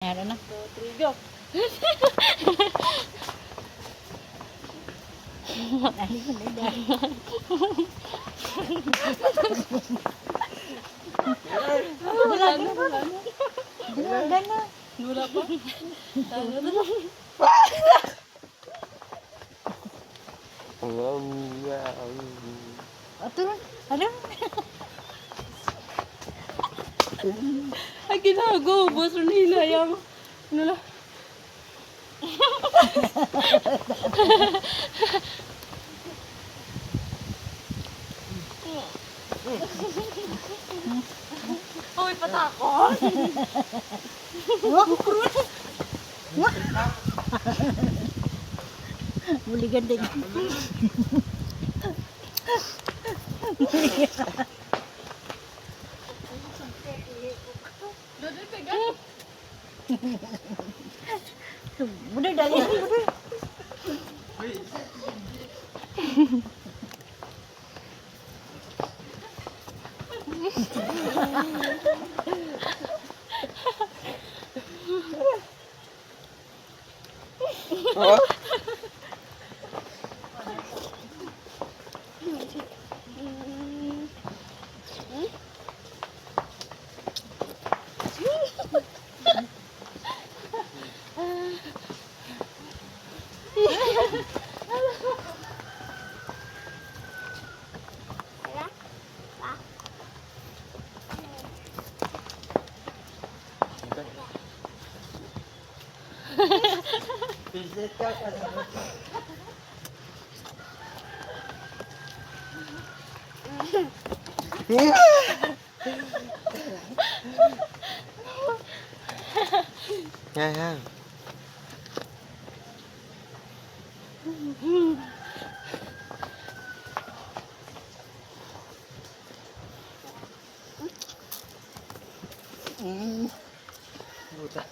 Meron na. 2, 3, go. Dali ko na dali. Wala na. Wala na. Wala pa. Talo na. Ato, ano? Ay, ginago. Boss nila yung... Ano na? Uy, patakot. Muli ganda yun. Budoy dali. Budoy. Yan. Buta.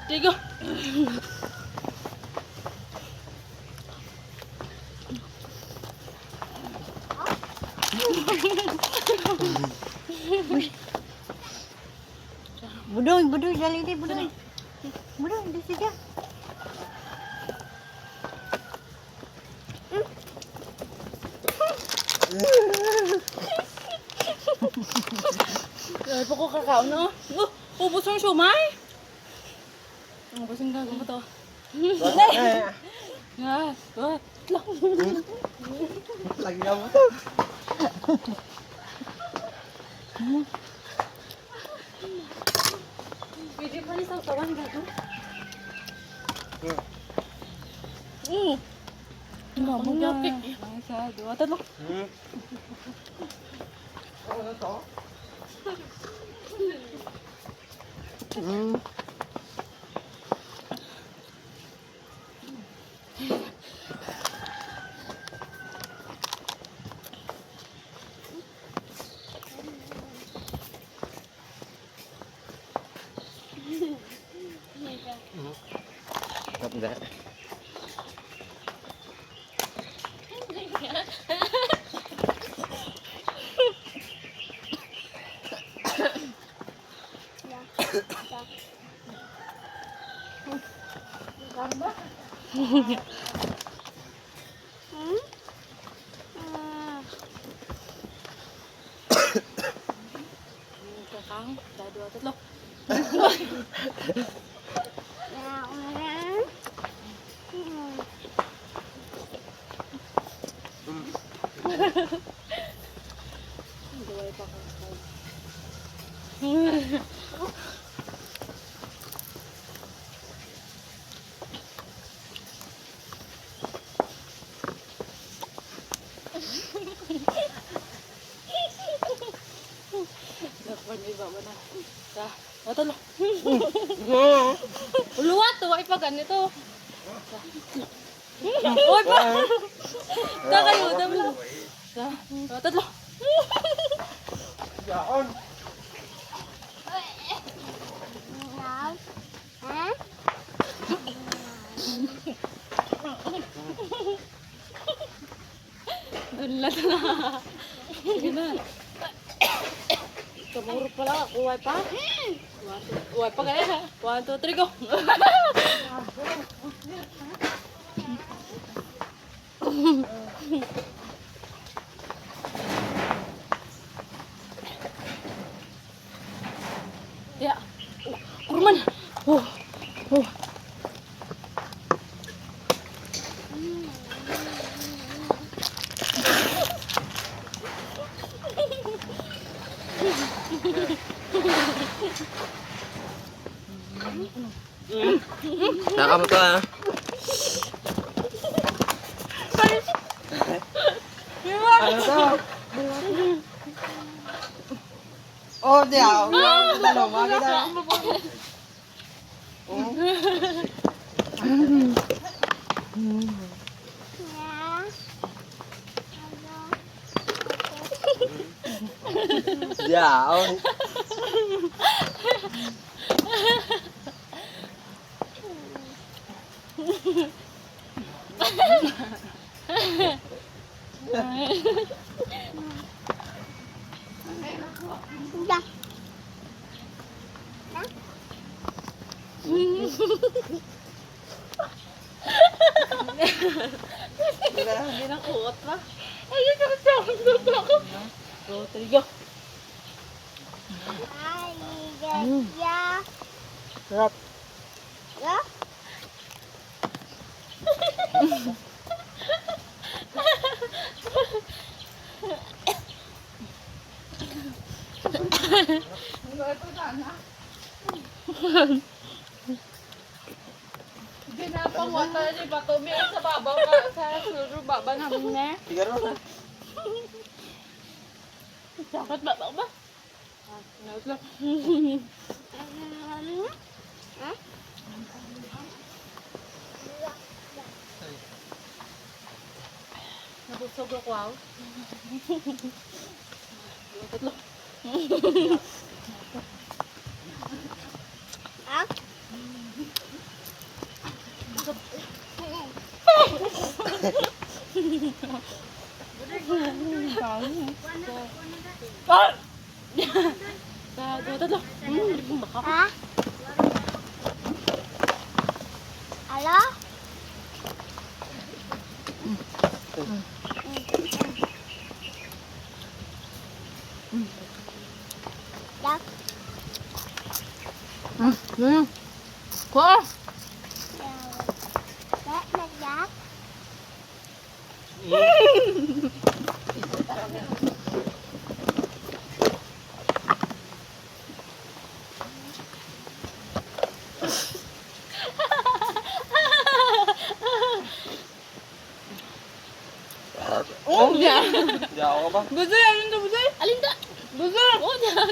Tigo. Budoy dali di budoy. Budoy di siya. Ay, pa ko kakao na. Ubus ang siomay. Ubus ang gagawin mo to. Lagi na mo to. Video pa ni sa kawan gato. Ang yapik. Isa, dua, tatlo. Ano to? Kapag Kakang, dua, tatlo. Dua pa kakang. ba na? Ta, talo. Uluwat, tuwa pa ganito. Oy pa. Ta kayo, dami lang. Ta, talo. Yaon. Ha? Unlat na. Sige na. Tumurok pala ako, uway pa. Uway pa kaya. 1, 2, 3, go. Ya. Kurman. Oh. Naka mo to ha. Ano to? Oh, di ako. Dalo, makita. Oh. Yaon. Da. Hindi na kuot pa. Ayun ka sa ako. 2, 3, go. Ay, ya. Sarap. Ya. Ginapang wata ni Bato. May sa babaw ka. Sa suru baba namin na. Sigaro na. Sakit babaw ba? Naos lang. Nabusog ako ako. Tatlo. Ah? Tatlo. Baka. Ha? Halo? Dak. Kuha. Dak, nagdak. Oh, ya. Yaon ka ba? Buzoy, alin da buzoy? Alin da? Buzoy. Oh, yan.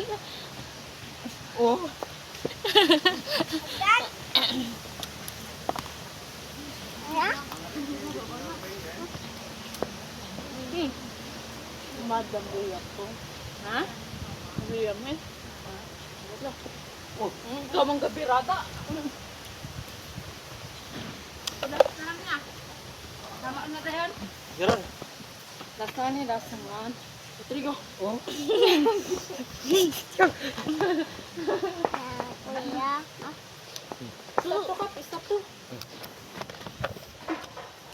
Oh. Dak. Ya? Madam buyak ko. Ha? Buyak mo eh. Oh, kamang gabirata. Tama na tayo. Garon. Last na ni, last na. Trigo. Oh.